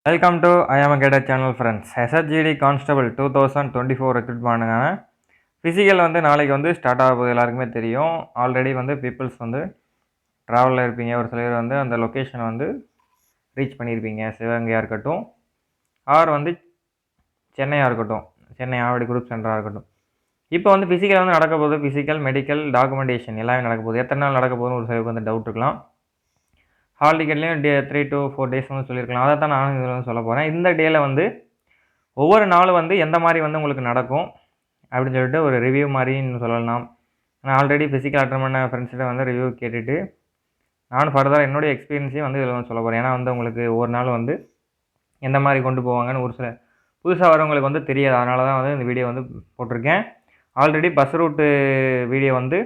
Welcome to ஐ ஆம் கேடர் channel friends. எஸ்ஹெச்ஜிடி constable 2024 recruit பண்ணுங்க. Physical வந்து நாளைக்கு வந்து ஸ்டார்ட் ஆக போகுது, எல்லாருக்குமே தெரியும். ஆல்ரெடி வந்து பீப்புள்ஸ் வந்து ட்ராவலில் இருப்பீங்க. ஒரு சிலர் வந்து அந்த லொக்கேஷனை வந்து ரீச் பண்ணியிருப்பீங்க. சிவகங்கையாக இருக்கட்டும், ஆர் வந்து சென்னையாக இருக்கட்டும், சென்னை ஆவடி குரூப் சென்டராக இருக்கட்டும். இப்போ வந்து ஃபிசிக்கல் வந்து நடக்க போகுது. ஃபிசிக்கல், மெடிக்கல், டாக்குமெண்டேஷன் எல்லாமே நடக்க போகுது. எத்தனை நாள் நடக்க போகுதுன்னு ஒரு சிலருக்கு வந்து டவுட் இருக்கலாம். ஹால் டிக்கெட்லேயும் 3 to 4 days வந்து சொல்லியிருக்கலாம். அதை தான் நானும் இதில் வந்து சொல்ல போகிறேன். இந்த டேயில் வந்து ஒவ்வொரு நாளும் வந்து எந்த மாதிரி வந்து உங்களுக்கு நடக்கும் அப்படின்னு சொல்லிட்டு ஒரு ரிவ்யூ மாதிரின்னு சொல்லலாம். நான் ஆல்ரெடி ஃபிசிக்கல் அட்டன் பண்ண ஃப்ரெண்ட்ஸ்கிட்ட வந்து ரிவ்யூ கேட்டுட்டு நானும் ஃபர்தராக என்னுடைய எக்ஸ்பீரியன்ஸையும் வந்து இதில் வந்து சொல்ல போகிறேன். ஏன்னா வந்து உங்களுக்கு ஒவ்வொரு நாள் வந்து எந்த மாதிரி கொண்டு போவாங்கன்னு ஒரு சில புதுசாக வரவங்களுக்கு வந்து தெரியாது. அதனால தான் வந்து இந்த வீடியோ வந்து போட்டிருக்கேன். ஆல்ரெடி பஸ் ரூட்டு வீடியோ வந்து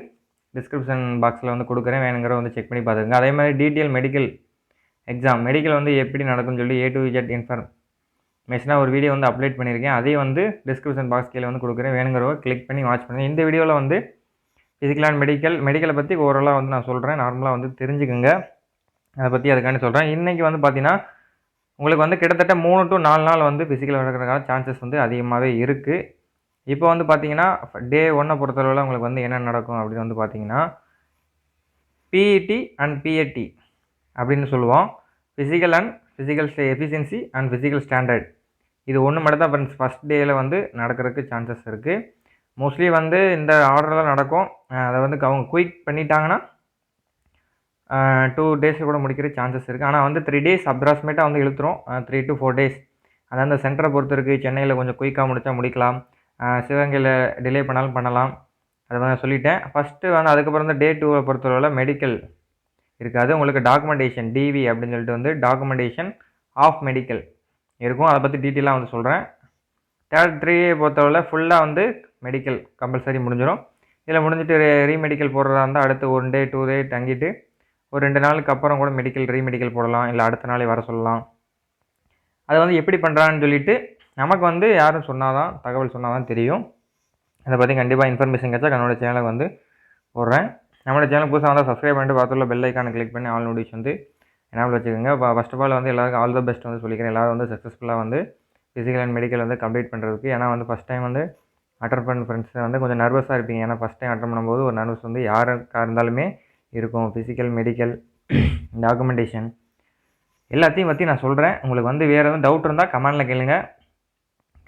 டிஸ்கிரிப்ஷன் பாக்ஸில் வந்து கொடுக்குறேன், வேணுங்கிற வந்து செக் பண்ணி பார்த்துக்கங்க. அதே மாதிரி டீட்டெயில் மெடிக்கல் எக்ஸாம், மெடிக்கல் வந்து எப்படி நடக்கும்னு சொல்லி A to Z இன்ஃபர்மேஷனாக ஒரு வீடியோ வந்து அப்டேட் பண்ணியிருக்கேன். அதையும் வந்து டிஸ்கிரிப்ஷன் பாக்ஸ் கீழே வந்து கொடுக்குறேன், வேணுங்கிறவங்க கிளிக் பண்ணி வாட்ச் பண்ணுங்கள். இந்த வீடியோவில் வந்து ஃபிசிக்கல் அண்ட் மெடிக்கலை பற்றி ஓவராலாக வந்து நான் சொல்கிறேன். நார்மலாக வந்து தெரிஞ்சுக்குங்க, அதை பற்றி அதுக்காண்டி சொல்கிறேன். இன்றைக்கி வந்து பார்த்தீங்கன்னா உங்களுக்கு வந்து கிட்டத்தட்ட 3 to 4 நாள் வந்து ஃபிசிக்கல் நடக்கிறதுக்கான சான்சஸ் வந்து அதிகமாகவே இருக்குது. இப்போ வந்து பார்த்தீங்கன்னா டே 1 பொறுத்தளவில் உங்களுக்கு வந்து என்ன நடக்கும் அப்படின்னு வந்து பார்த்தீங்கன்னா PET அண்ட் PAT அப்படின்னு சொல்லுவோம். Physical efficiency and physical standard. இது ஒன்று மட்டும் தான் ஃப்ரெண்ட்ஸ் ஃபஸ்ட் டேயில் வந்து நடக்கிறதுக்கு சான்சஸ் இருக்குது. மோஸ்ட்லி வந்து இந்த ஆர்டரில் நடக்கும். அதை வந்து அவங்க குயிக் பண்ணிட்டாங்கன்னா 2 days கூட முடிக்கிற சான்சஸ் இருக்குது. ஆனால் வந்து 3 days அப்ராக்சிமேட்டாக வந்து இழுத்துரும். 3 to 4 days. அதாவது அந்த சென்டரை பொறுத்து இருக்குது. சென்னையில் கொஞ்சம் குயிக்காக முடிக்கலாம், சிவகங்கையில் டிலே பண்ணாலும் பண்ணலாம். அதை வந்து சொல்லிட்டேன். ஃபஸ்ட்டு வந்து அதுக்கப்புறம் வந்து டே 2 பொறுத்தளவில் மெடிக்கல் இருக்காது. உங்களுக்கு டாக்குமெண்டேஷன் DV அப்படின்னு சொல்லிட்டு வந்து டாக்குமெண்டேஷன் ஆஃப் மெடிக்கல் இருக்கும். அதை பற்றி டீட்டெயிலாக வந்து சொல்கிறேன். தேர்ட் 3 பொறுத்தளவில் ஃபுல்லாக வந்து மெடிக்கல் கம்பல்சரி முடிஞ்சிடும். இதில் முடிஞ்சிட்டு ரீமெடிக்கல் போடுறதா இருந்தால் அடுத்து 1 day 2 day தங்கிட்டு ஒரு 2 நாளுக்கு அப்புறம் கூட ரீமெடிக்கல் போடலாம், இல்லை அடுத்த நாளே வர சொல்லலாம். அதை வந்து எப்படி பண்ணுறான்னு சொல்லிட்டு நமக்கு வந்து யாரும் தகவல் சொன்னால் தான் தெரியும். அதை பற்றி கண்டிப்பாக இன்ஃபர்மேஷன் கிடைச்சா என்னோடய சேனலுக்கு வந்து போடுறேன். நம்மளோட சேனல் புதுசாக வந்தால் சப்ஸ்கிரைப் பண்ணிட்டு பார்த்துள்ள பெல் ஐக்கானை கிளிக் பண்ணி ஆல் நோட்டிஃபிகேஷன் வந்து எனேபிள் வச்சுக்கோங்க. ஃபர்ஸ்ட் ஆஃப் ஆல் வந்து எல்லாருக்கும் ஆல் த பெஸ்ட் வந்து சொல்லிக்கிறேன். எல்லோரும் வந்து சக்ஸஸ்ஃபுல்லாக வந்து ஃபிசிக்கல் அண்ட் மெடிக்கல் வந்து கம்ப்ளீட் பண்ணுறதுக்கு. ஏன்னா வந்து ஃபஸ்ட் டைம் வந்து அட்டன் பண்ண ஃப்ரெண்ட்ஸ் வந்து கொஞ்சம் நர்வஸாக இருப்பீங்க. ஏன்னா ஃபஸ்ட் டைம் அட்டன் பண்ணும்போது ஒரு நர்வஸ் வந்து யாருக்காக இருந்தாலுமே இருக்கும். ஃபிசிக்கல், மெடிக்கல், டாக்குமெண்டேஷன் எல்லாத்தையும் பற்றி நான் சொல்கிறேன். உங்களுக்கு வந்து வேறு எதுவும் டவுட் இருந்தால் கமெண்டில் கேளுங்க.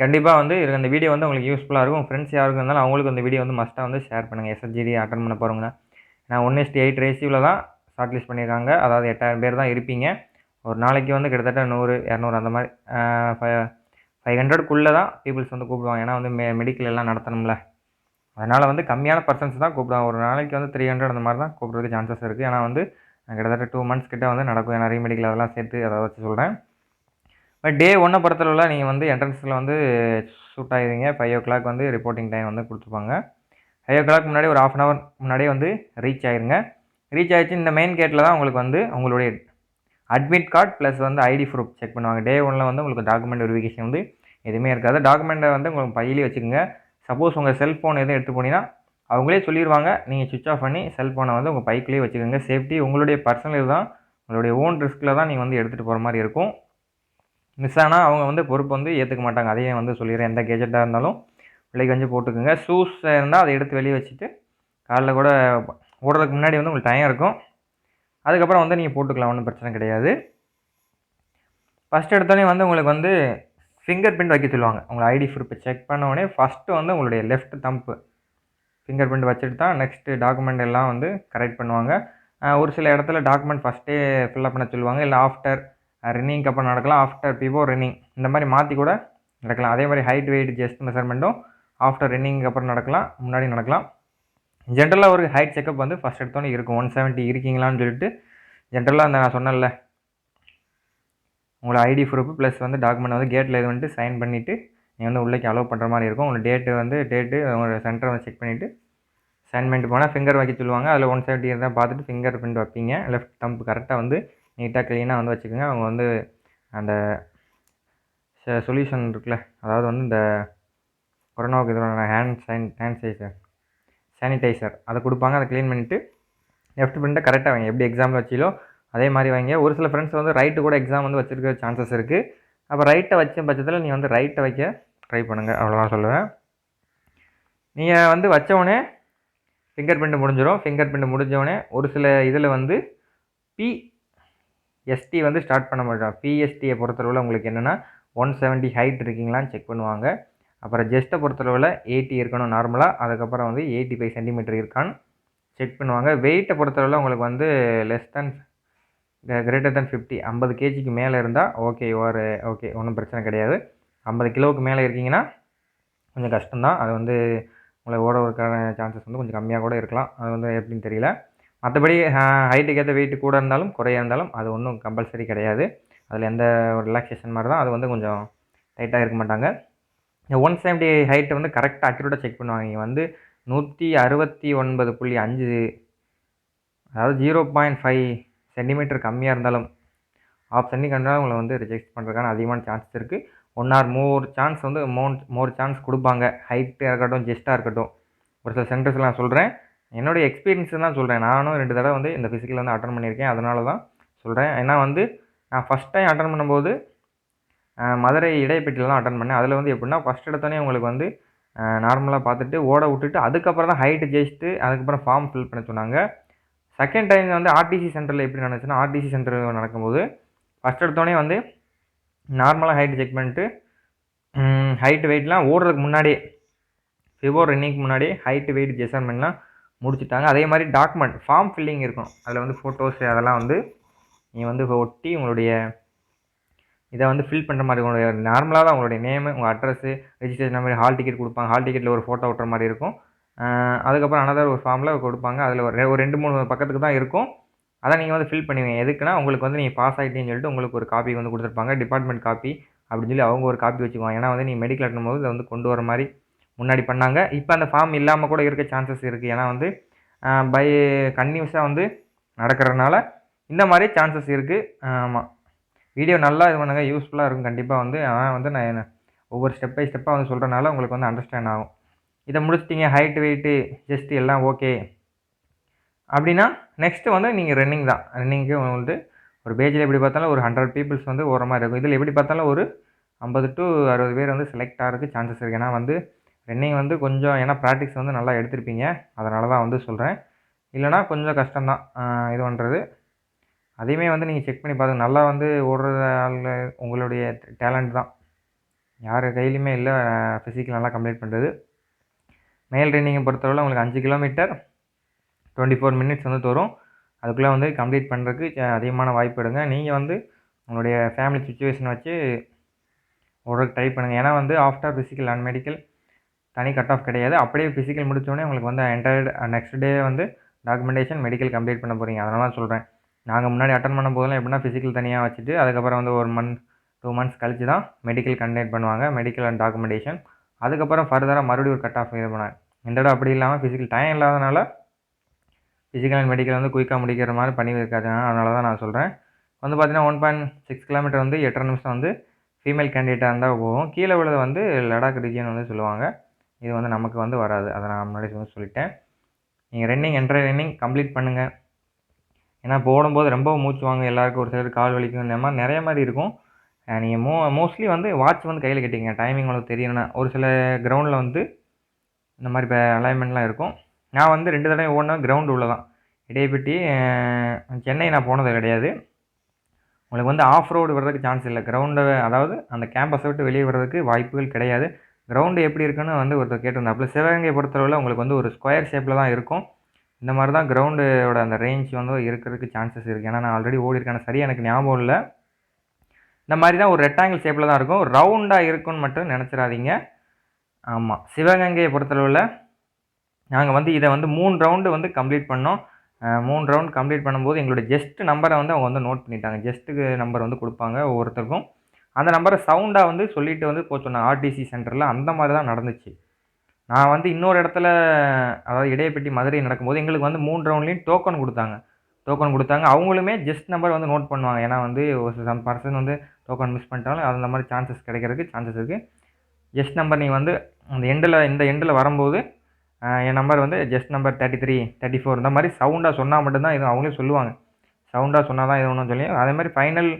கண்டிப்பாக வந்து இந்த வீடியோ வந்து உங்களுக்கு யூஸ்ஃபுல்லாக இருக்கும். ஃப்ரெண்ட்ஸ் யாருக்கு இருந்தாலும் அவங்களுக்கு இந்த வீடியோ வந்து மஸ்ட்டாக வந்து ஷேர் பண்ணுங்கள். SHGD அட்டன் பண்ண போகிறவங்க நான் 1:8 ரேஷியோவில் தான் ஷார்ட் லிஸ்ட் பண்ணியிருக்காங்க. அதாவது 8000 பேர் தான் இருப்பீங்க. ஒரு நாளைக்கு வந்து கிட்டத்தட்ட 100 200 அந்த மாதிரி 500க்குள்ளே தான் பீப்புள்ஸ் வந்து கூப்பிடுவாங்க. ஏன்னா வந்து மெடிக்கல் எல்லாம் நடத்தணும்ல, அதனால் வந்து கம்மியான பர்சன்ஸ் தான் கூப்பிடுவாங்க. ஒரு நாளைக்கு வந்து 300 அந்த மாதிரி தான் கூப்பிட்றதுக்கு சான்சஸ் இருக்குது. ஏன்னா வந்து கிட்டத்தட்ட 2 months கிட்டே வந்து நடக்கும். ஏன்னா ரீமெடிக்கல் அதெல்லாம் சேர்த்து அதை வச்சு சொல்கிறேன். பட் டே 1 பொறுத்தளவில் நீங்கள் வந்து என்ட்ரன்ஸில் வந்து ஷூட் ஆகிடுவீங்க. 5 o'clock வந்து ரிப்போர்ட்டிங் டைம் வந்து கொடுத்துருப்பாங்க. 5 o'clock முன்னாடி ஒரு 1/2 hour முன்னாடியே வந்து ரீச் ஆகிருங்க. ரீச் ஆகிடுச்சு இந்த மெயின் கேட்டில் தான் உங்களுக்கு வந்து உங்களுடைய அட்மிட் கார்டு ப்ளஸ் வந்து ஐடி ப்ரூஃப் செக் பண்ணுவாங்க. டே 1 வந்து உங்களுக்கு டாக்குமெண்ட் வெரிஃபிகேஷன் வந்து எதுவுமே இருக்காது. டாக்குமெண்ட்டை வந்து உங்களுக்கு பையிலே வச்சுக்கோங்க. சப்போஸ் உங்கள் செல்ஃபோன் எதுவும் எடுத்து போனீங்கன்னா அவங்களே சொல்லிடுவாங்க, நீங்கள் சுவிட்ச் ஆஃப் பண்ணி செல்ஃபோனை வந்து உங்கள் பைக்லேயே வச்சுக்கோங்க. சேஃப்டி உங்களுடைய பர்சனல் தான், உங்களுடைய ஓன் ரிஸ்கில் தான் நீங்கள் வந்து எடுத்துகிட்டு போகிற மாதிரி இருக்கும். மிஸ் ஆனால் அவங்க வந்து பொறுப்பு வந்து ஏற்றுக்க மாட்டாங்க. அதையும் வந்து சொல்லிடுறேன். எந்த கேஜெட்டாக இருந்தாலும் விலைக்கு வந்து போட்டுக்கோங்க. ஷூஸ் இருந்தால் அதை எடுத்து வெளியே வச்சுட்டு காலைல கூட ஓடுறதுக்கு முன்னாடி வந்து உங்களுக்கு டைம் இருக்கும். அதுக்கப்புறம் வந்து நீங்கள் போட்டுக்கலாம், ஒன்றும் பிரச்சனை கிடையாது. ஃபஸ்ட் எடுத்தோடனே வந்து உங்களுக்கு வந்து ஃபிங்கர் பிரிண்ட் வைக்க சொல்லுவாங்க. உங்களை ஐடி ப்ரூஃபை செக் பண்ண உடனே ஃபஸ்ட்டு வந்து உங்களுடைய லெஃப்ட் தம்பு ஃபிங்கர் பிரிண்ட் வச்சுட்டு தான் நெக்ஸ்ட்டு டாக்குமெண்ட் எல்லாம் வந்து கரெக்ட் பண்ணுவாங்க. ஒரு சில இடத்துல டாக்குமெண்ட் ஃபஸ்ட்டே ஃபில்அப் பண்ண சொல்லுவாங்க. இல்லை ஆஃப்டர் ரன்னிங்க்கு அப்புறம் நடக்கலாம், ஆஃப்டர் பிஃபோர் ரன்னிங் இந்த மாதிரி மாற்றி கூட நடக்கலாம். அதே மாதிரி ஹைட் வெயிட் செஸ்ட் மெஷர்மெண்ட்டும் ஆஃப்டர் ரன்னிங்க்கு அப்புறம் நடக்கலாம், முன்னாடி நடக்கலாம். ஜென்ரலாக ஒரு ஹைட் செக்கப் வந்து ஃபஸ்ட் எடுத்தோன்னே இருக்கும். 170 இருக்கீங்களான்னு சொல்லிட்டு ஜென்ரலாக அந்த நான் சொன்னேன்ல, உங்களோட ஐடி ப்ரூஃப் ப்ளஸ் வந்து டாக்குமெண்ட் வந்து கேட்டில் இது வந்துட்டு சைன் பண்ணிவிட்டு நீங்கள் வந்து உள்ளேக்கு அலோவ் பண்ணுற மாதிரி இருக்கும். உங்களோட டேட்டு உங்களோட சென்டரை வந்து செக் பண்ணிவிட்டு சைன் பண்ணிட்டு போனால் ஃபிங்கர் வைக்க சொல்லுவாங்க. அதில் 170 இருந்தால் பார்த்துட்டு ஃபிங்கர் பிரிண்ட் வைப்பீங்க. லெஃப்ட் தம்பு கரெக்டாக வந்து நீட்டாக க்ளீனாக வந்து வச்சுக்கோங்க. அவங்க வந்து அந்த சொல்யூஷன் இருக்குல்ல, அதாவது வந்து இந்த கொரோனாவுக்கு இதோட ஹேண்ட் சானிடைசர் அதை கொடுப்பாங்க. அதை க்ளீன் பண்ணிவிட்டு லெஃப்ட் பிரிண்ட்டை கரெக்டாக வைங்க. எப்படி எக்ஸாமில் வச்சிலோ அதே மாதிரி வைங்க. ஒரு சில ஃப்ரெண்ட்ஸ் வந்து ரைட்டு கூட எக்ஸாம் வந்து வச்சுருக்க சான்சஸ் இருக்குது. அப்போ ரைட்டை வச்ச பட்சத்தில் நீங்கள் வந்து ரைட்டை வைக்க ட்ரை பண்ணுங்கள், அவ்வளோதான் சொல்லுவேன். நீங்கள் வந்து வச்சவொடனே ஃபிங்கர் பிரிண்ட் முடிஞ்சிடும். ஃபிங்கர் பிரிண்ட் முடிஞ்சவொடனே ஒரு சில இதில் வந்து பிஎஸ்டி வந்து ஸ்டார்ட் பண்ண மாட்டோம். பிஎஸ்டியை பொறுத்தளவில் உங்களுக்கு என்னென்னா 170 ஹைட் இருக்கீங்களான்னு செக் பண்ணுவாங்க. அப்புறம் ஜெஸ்ட்டை பொறுத்தளவில் 80 இருக்கணும் நார்மலாக. அதுக்கப்புறம் வந்து 85 சென்டிமீட்டர் இருக்கான்னு செக் பண்ணுவாங்க. வெயிட்டை பொறுத்தளவில் உங்களுக்கு வந்து லெஸ் தேன் கிரேட்டர் தேன் 50 கேஜிக்கு மேலே இருந்தால் ஓகே, ஓகே, ஒன்றும் பிரச்சனை கிடையாது. 50 கிலோவுக்கு மேலே இருக்கீங்கன்னா கொஞ்சம் கஷ்டம்தான். அது வந்து உங்களை ஓட வரக்கான சான்சஸ் வந்து கொஞ்சம் கம்மியாக கூட இருக்கலாம். அது வந்து எப்படின்னு தெரியல. மற்றபடி ஹைட்டுக்கு ஏற்ற வெயிட் கூட இருந்தாலும் குறையாக இருந்தாலும் அது ஒன்றும் கம்பல்சரி கிடையாது. அதில் எந்த ஒரு ரிலாக்ஸேஷன் மாதிரி தான். அது வந்து கொஞ்சம் டைட்டாக இருக்க மாட்டாங்க. 170 ஹைட்டை வந்து கரெக்டாக அக்யூரேட்டாக செக் பண்ணுவாங்க. நீங்கள் வந்து 169.5 அதாவது 0.5 சென்டிமீட்டர் கம்மியாக இருந்தாலும் ஆஃப் சென்டிமீட்டர் உங்களை வந்து ரிஜெக்ட் பண்ணுறதுக்கான அதிகமான சான்சஸ் இருக்குது. 1 ஆர் மோர் சான்ஸ் வந்து மோர் சான்ஸ் கொடுப்பாங்க. ஹைட்டாக இருக்கட்டும், ஜெஸ்ட்டாக இருக்கட்டும். ஒரு சில சென்டர்ஸில் நான் சொல்கிறேன், என்னுடைய எக்ஸ்பீரியன்ஸ் தான் சொல்கிறேன். நானும் 2 தடவை வந்து இந்த ஃபிசிக்கல் வந்து அட்டன் பண்ணியிருக்கேன். அதனால தான் சொல்கிறேன். ஏன்னா வந்து நான் ஃபஸ்ட் டைம் அட்டன் பண்ணும்போது மதுரை இடைப்பட்டியில் தான் அட்டன் பண்ணேன். அதில் வந்து எப்படின்னா ஃபஸ்ட் எடுத்தோடனே உங்களுக்கு வந்து நார்மலாக பார்த்துட்டு ஓட விட்டுட்டு அதுக்கப்புறம் தான் ஹைட்டு ஜெயிச்சுட்டு அதுக்கப்புறம் ஃபார்ம் ஃபில் பண்ண சொன்னாங்க. செகண்ட் டைம் வந்து ஆர்டிசி சென்டரில் எப்படி நடந்துச்சுன்னா, ஆர்டிசி சென்டர் நடக்கும்போது ஃபஸ்ட் எடுத்தோடனே வந்து நார்மலாக ஹைட்டு செக் பண்ணிட்டு ஹைட்டு வெயிட்லாம் ஓடுறதுக்கு முன்னாடியே பிஃபோர் ரன்னிங்க்கு முன்னாடியே ஹைட்டு வெயிட் மெஷர்மெண்ட்லாம் முடிச்சுட்டாங்க. அதே மாதிரி டாக்குமெண்ட் ஃபார்ம் ஃபில்லிங் இருக்கும். அதில் வந்து ஃபோட்டோஸ் அதெல்லாம் வந்து நீங்கள் வந்து ஒட்டி உங்களுடைய இதை வந்து ஃபில் பண்ணுற மாதிரி உங்களுடைய நார்மலாக தான் உங்களுடைய நேமு, உங்கள் address, registration number, hall ticket கொடுப்பாங்க. ஹால் டிக்கெட்டில் ஒரு ஃபோட்டோ ஒட்டுற மாதிரி இருக்கும். அதுக்கப்புறம் அனதர் ஒரு ஃபார்மில் கொடுப்பாங்க. அதில் ஒரு 2-3 பக்கத்துக்கு தான் இருக்கும். அதை நீங்கள் வந்து ஃபில் பண்ணுவீங்க. எதுக்குன்னா உங்களுக்கு வந்து நீங்கள் பாஸ் ஆகிட்டீங்கன்னு சொல்லிட்டு உங்களுக்கு ஒரு காப்பி வந்து கொடுத்துருப்பாங்க. டிபார்ட்மெண்ட் காப்பி அப்படின்னு சொல்லி அவங்க ஒரு காப்பி வச்சுக்குவாங்க. ஏன்னா வந்து நீங்கள் மெடிக்கல் அட்டும்போது இதை வந்து கொண்டு வர மாதிரி முன்னாடி பண்ணாங்க. இப்போ அந்த ஃபார்ம் இல்லாமல் கூட இருக்க சான்சஸ் இருக்குது. ஏன்னா வந்து பை கன்டினியூஸாக வந்து நடக்கிறதுனால இந்த மாதிரி சான்சஸ் இருக்குது. ஆமாம், வீடியோ நல்லா இது பண்ணுங்க, யூஸ்ஃபுல்லாக இருக்கும் கண்டிப்பாக வந்து. ஆனால் வந்து நான் ஒவ்வொரு ஸ்டெப் பை ஸ்டெப்பாக வந்து சொல்கிறனால உங்களுக்கு வந்து அண்டர்ஸ்டாண்ட் ஆகும். இதை முடிச்சிட்டிங்க, ஹைட்டு வெயிட்டு ஜஸ்ட் எல்லாம் ஓகே அப்படின்னா நெக்ஸ்ட்டு வந்து நீங்கள் ரன்னிங் தான். ரன்னிங்க்கு வந்து ஒரு பேஜில் எப்படி பார்த்தாலும் ஒரு 100 பீப்புள்ஸ் வந்து ஓடுற மாதிரி இருக்கும். இதில் எப்படி பார்த்தாலும் ஒரு 50 to 60 பேர் வந்து செலக்ட் ஆகிறதுக்கு சான்சஸ் இருக்குது. ஏன்னா வந்து ரன்னிங் வந்து கொஞ்சம் ஏன்னா ப்ராக்டிஸ் வந்து நல்லா எடுத்திருப்பீங்க, அதனால தான் வந்து சொல்கிறேன். இல்லைனா கொஞ்சம் கஷ்டம்தான் இது பண்ணுறது. அதையுமே வந்து நீங்கள் செக் பண்ணி பாருங்கள். நல்லா வந்து ஓடுற ஆள் உங்களுடைய டேலண்ட் தான். யார் கையிலையுமே இல்லை ஃபிசிக்கல் நல்லா கம்ப்ளீட் பண்ணுறது. மேல் ரன்னிங்கை பொறுத்தவரை உங்களுக்கு 5 கிலோமீட்டர் 24 மினிட்ஸ் வந்து தரும். அதுக்குள்ளே வந்து கம்ப்ளீட் பண்ணுறதுக்கு அதிகமான வாய்ப்பு எடுங்க. நீங்கள் வந்து உங்களுடைய ஃபேமிலி சுச்சுவேஷன் வச்சு ஓடுறதுக்கு ட்ரை பண்ணுங்கள். ஏன்னா வந்து ஆஃப்டர் ஃபிசிக்கல் அண்ட் மெடிக்கல் தனி கட் ஆஃப் கிடையாது. அப்படியே ஃபிசிக்கல் முடித்தோடனே உங்களுக்கு வந்து என்டையர்டு நெக்ஸ்ட் டே வந்து டாக்குமெண்டேஷன் மெடிக்கல் கம்ப்ளீட் பண்ண போகிறீங்க. அதனால சொல்கிறேன். நாங்கள் முன்னாடி அட்டன் பண்ணும் போதெல்லாம் எப்படின்னா ஃபிசிக்கல் தனியாக வச்சுட்டு அதுக்கப்புறம் வந்து 1 மந்த் 2 மந்த்ஸ் கழிச்சு தான் மெடிக்கல் கண்டக்ட் பண்ணுவாங்க. Medical and documentation. அதுக்கப்புறம் ஃபர்தராக மறுபடியும் ஒரு கட் ஆஃப் இது பண்ணாங்க. இந்த இடம் அப்படி இல்லாமல் ஃபிசிக்கல் டைம் இல்லாதனால ஃபிசிக்கல் அண்ட் மெடிக்கல் வந்து குயிக்காக முடிக்கிற மாதிரி பண்ணி இருக்காது. அதனால தான் நான் சொல்கிறேன். வந்து பார்த்தீங்கன்னா 1.6 கிலோமீட்டர் வந்து 8.5 நிமிஷம் வந்து ஃபீமேல் கேண்டிடேட்டாக இருந்தால் போகும். கீழே விழுது வந்து லடாக் ரீஜியன் வந்து சொல்லுவாங்க. இது வந்து நமக்கு வந்து வராது. அதை நான் முன்னாடி வந்து சொல்லிட்டேன். நீங்கள் ரன்னிங் கம்ப்ளீட் பண்ணுங்கள். ஏன்னா போடும்போது ரொம்ப மூச்சு வாங்க, எல்லாருக்கும் ஒரு சிலர் கால் வலிக்கும், இந்த மாதிரி நிறைய மாதிரி இருக்கும். நீங்கள் மோஸ்ட்லி வந்து வாட்ச் வந்து கையில் கட்டிங்க. டைமிங் உங்களுக்கு தெரியணும்னா ஒரு சில கிரவுண்டில் வந்து இந்த மாதிரி இப்போ அலைன்மெண்ட்லாம் இருக்கும். நான் வந்து 2 தடவை ஓடினா கிரவுண்டு உள்ள தான். இடையப்பட்டி சென்னை நான் போனது கிடையாது. உங்களுக்கு வந்து ஆஃப் ரோடு வர்றதுக்கு சான்ஸ் இல்லை. கிரவுண்டை அதாவது அந்த கேம்பஸை விட்டு வெளியே வர்றதுக்கு வாய்ப்புகள் கிடையாது. கிரவுண்டு எப்படி இருக்குன்னு வந்து ஒருத்தர் கேட்டிருந்தாப்புல. சிவகங்கையை பொறுத்தளவில் உங்களுக்கு வந்து ஒரு ஸ்கொயர் ஷேப்பில் தான் இருக்கும். இந்த மாதிரி தான் கிரவுண்டோட அந்த ரேஞ்ச் வந்து இருக்கிறதுக்கு சான்சஸ் இருக்குது. ஏன்னா நான் ஆல்ரெடி ஓடிருக்கேன், சரியாக எனக்கு ஞாபகம் இல்லை. இந்த மாதிரி தான் ஒரு ரெக்டாங்கிள் ஷேப்பில் தான் இருக்கும். ரவுண்டாக இருக்குன்னு மட்டும் நினச்சிடாதீங்க. ஆமாம், சிவகங்கையை பொறுத்தளவில் நாங்கள் வந்து இதை வந்து 3 ரவுண்டு வந்து கம்ப்ளீட் பண்ணோம். 3 ரவுண்ட் கம்ப்ளீட் பண்ணும்போது எங்களுடைய ஜெஸ்ட் நம்பரை வந்து அவங்க வந்து நோட் பண்ணிட்டாங்க. ஜெஸ்ட்டுக்கு நம்பர் வந்து கொடுப்பாங்க ஒவ்வொருத்தருக்கும். அந்த நம்பரை சவுண்டாக வந்து சொல்லிட்டு வந்து சொன்னாங்க. ஆர்டிசி சென்டரில் அந்த மாதிரி தான் நடந்துச்சு. நான் வந்து இன்னொரு இடத்துல அதாவது இடையப்பட்டி மதுரை நடக்கும்போது எங்களுக்கு வந்து 3 ரவுண்ட்லேயும் டோக்கன் கொடுத்தாங்க. அவங்களுமே ஜெஸ்ட் நம்பர் வந்து நோட் பண்ணுவாங்க. ஏன்னா வந்து ஒரு சம் பர்சன் வந்து டோக்கன் மிஸ் பண்ணிட்டாலும் அந்த மாதிரி சான்சஸ் கிடைக்கிறதுக்கு சான்சஸ் இருக்குது. ஜெஸ்ட் நம்பர் நீங்கள் வந்து இந்த எண்டில் வரும்போது என் நம்பர் வந்து ஜஸ்ட் நம்பர் 33, 34 இந்த மாதிரி சவுண்டாக சொன்னால் மட்டும்தான் இது அவங்களே சொல்லுவாங்க. சவுண்டாக சொன்னால் தான் இது ஒன்றும் சொல்லி அதே மாதிரி ஃபைனல்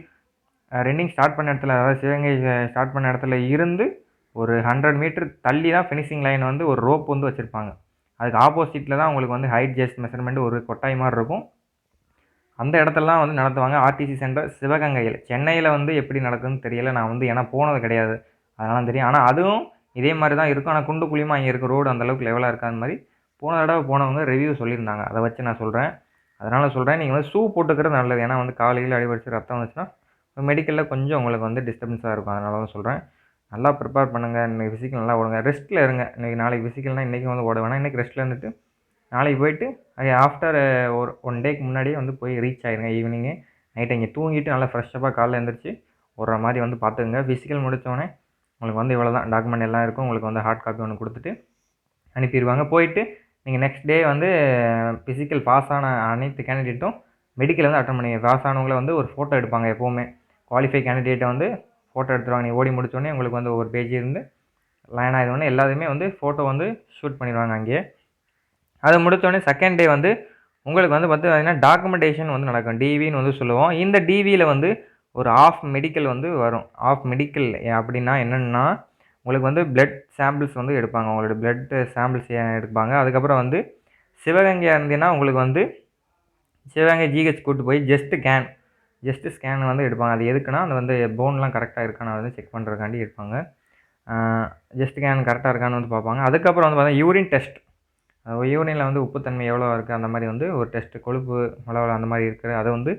ரன்னிங் ஸ்டார்ட் பண்ண இடத்துல, அதாவது சிவகங்கை ஸ்டார்ட் பண்ண இடத்துல இருந்து ஒரு 100 மீட்டர் தள்ளி தான் ஃபினிஷிங் லைன் வந்து ஒரு ரோப் வந்து வச்சுருப்பாங்க. அதுக்கு ஆப்போசிட்டில் தான் உங்களுக்கு வந்து ஹைட் ஜஸ்ட் மெஷர்மெண்ட் ஒரு கொட்டாய் மாதிரி இருக்கும். அந்த இடத்துலலாம் வந்து நடத்துவாங்க. ஆர்டிசி சென்டர் சிவகங்கையில். சென்னையில் வந்து எப்படி நடக்குதுன்னு தெரியல. நான் வந்து ஏன்னா போனது கிடையாது. அதனால தெரியும். ஆனால் அதுவும் இதே மாதிரி தான் இருக்கும். ஆனால் குண்டு குழியுமா இங்கே இருக்க ரோடு அந்தளவுக்கு லெவலாக இருக்காத மாதிரி போன தடவை போனவங்க ரிவ்யூ சொல்லியிருந்தாங்க. அதை வச்சு நான் சொல்கிறேன். அதனால் சொல்கிறேன், நீங்கள் வந்து ஷூ போட்டுக்கிறது நல்லது. ஏன்னா வந்து காலையில் அடிபடிச்சு ரத்தம் வந்துச்சுன்னா மெடிக்கலில் கொஞ்சம் உங்களுக்கு வந்து டிஸ்டர்பன்ஸாக இருக்கும். அதனால தான் சொல்கிறேன். நல்லா ப்ரிப்பேர் பண்ணுங்கள். இன்றைக்கி ஃபிசிக்கல் நல்லா ஓடுங்க. ரெஸ்ட்டில் இருங்க. இன்றைக்கி நாளைக்கு ஃபிசிக்கல்னால் இன்றைக்கி வந்து ஓட வேணாம். இன்றைக்கி ரெஸ்ட்டில் இருந்துட்டு நாளைக்கு போயிட்டு ஆஃப்டர் ஒரு 1 டேக்கு முன்னாடியே வந்து போய் ரீச் ஆகிருங்க. ஈவினிங்கு நைட்டு இங்கே தூங்கிட்டு நல்லா ஃப்ரெஷ்ஷப்பாக காலைல எழுந்திரிச்சு ஓடுற மாதிரி வந்து பார்த்துக்குங்க. ஃபிசிக்கல் முடித்தோடனே உங்களுக்கு வந்து இவ்வளோ தான் டாக்குமெண்ட் எல்லாம் இருக்கும். உங்களுக்கு வந்து ஹார்ட் காப்பி ஒன்று கொடுத்துட்டு அனுப்பிடுவாங்க. போயிட்டு நீங்கள் நெக்ஸ்ட் டே வந்து ஃபிசிக்கல் பாஸ் ஆன அனைத்து கேண்டிடேட்டும் மெடிக்கல் வந்து அட்டன் பண்ணி பாஸ் ஆனவங்கள வந்து ஒரு ஃபோட்டோ எடுப்பாங்க. எப்போவுமே குவாலிஃபை கேண்டிடேட்டை வந்து ஃபோட்டோ எடுத்துருவாங்க. நீங்கள் ஓடி முடித்தோடனே உங்களுக்கு வந்து ஒரு பேஜ் இருந்து லைன் ஆகிடுவோன்னே எல்லாத்தையுமே வந்து ஃபோட்டோ வந்து ஷூட் பண்ணிடுவாங்க அங்கேயே. அது முடித்தோடனே செகண்ட் டே வந்து உங்களுக்கு வந்து பார்த்தீங்கன்னா டாக்குமெண்டேஷன் வந்து நடக்கும். டிவின்னு வந்து சொல்லுவோம். இந்த டிவியில் வந்து ஒரு ஆஃப் மெடிக்கல் வந்து வரும். ஆஃப் மெடிக்கல் அப்படின்னா என்னென்னா, உங்களுக்கு வந்து பிளட் சாம்பிள்ஸ் வந்து எடுப்பாங்க. உங்களோட பிளட் சாம்பிள்ஸ் எடுப்பாங்க. அதுக்கப்புறம் வந்து சிவகங்கையாக இருந்தீங்கன்னா உங்களுக்கு வந்து சிவகங்கை ஜிஹெச் கூப்பிட்டு போய் ஜஸ்ட் ஸ்கேன் வந்து எடுப்பாங்க. அது எதுக்குன்னா, அது வந்து போன்லாம் கரெக்டாக இருக்கான்னு வந்து செக் பண்ணுறதுக்காண்டி எடுப்பாங்க. ஜஸ்ட் ஸ்கேன் கரெக்டாக இருக்கான்னு வந்து பார்ப்பாங்க. அதுக்கப்புறம் வந்து பார்த்தீங்கன்னா யூரின் டெஸ்ட். யூரினில் வந்து உப்புத்தன்மை எவ்வளோ இருக்குது அந்த மாதிரி வந்து ஒரு டெஸ்ட்டு, கொழுப்பு அளவு அந்த மாதிரி இருக்குது. அதை வந்து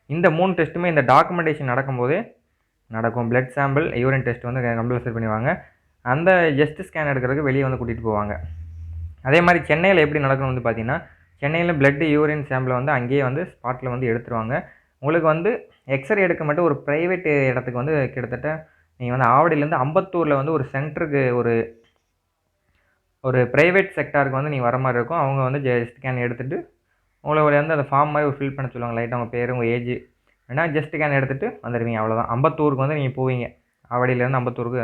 இந்த 3 டெஸ்ட்டுமே இந்த டாக்குமெண்டேஷன் நடக்கும்போதே நடக்கும். பிளட் சாம்பிள், யூரின் டெஸ்ட் வந்து கம்பல்சரி பண்ணுவாங்க. அந்த ஜஸ்ட் ஸ்கேன் எடுக்கிறதுக்கு வெளியே வந்து கூட்டிகிட்டு போவாங்க. அதே மாதிரி சென்னையில் எப்படி நடக்கணும் வந்து பார்த்தீங்கன்னா, சென்னையில் பிளட்டு, யூரின் சாம்பிளை வந்து அங்கேயே வந்து ஸ்பாட்டில் வந்து எடுத்துருவாங்க. உங்களுக்கு வந்து எக்ஸ்ரே எடுக்க மட்டும் ஒரு ப்ரைவேட் இடத்துக்கு வந்து கிட்டத்தட்ட நீங்கள் வந்து ஆவடியிலேருந்து அம்பத்தூரில் வந்து ஒரு சென்டருக்கு ஒரு ப்ரைவேட் செக்டாருக்கு வந்து நீங்கள் வர மாதிரி இருக்கும். அவங்க வந்து ஜஸ்ட் ஸ்கேன் எடுத்துகிட்டு உங்களை வந்து அந்த ஃபார்ம் மாதிரி ஒரு ஃபில் பண்ண சொல்லுவாங்க. லைட்டாக உங்கள் பேர், உங்கள் ஏஜ் வேணா ஜஸ்ட் ஸ்கேன் எடுத்துகிட்டு வந்துடுவீங்க. அவ்வளோதான். அம்பத்தூருக்கு வந்து நீங்கள் போவீங்க. ஆவடியிலேருந்து அம்பத்தூருக்கு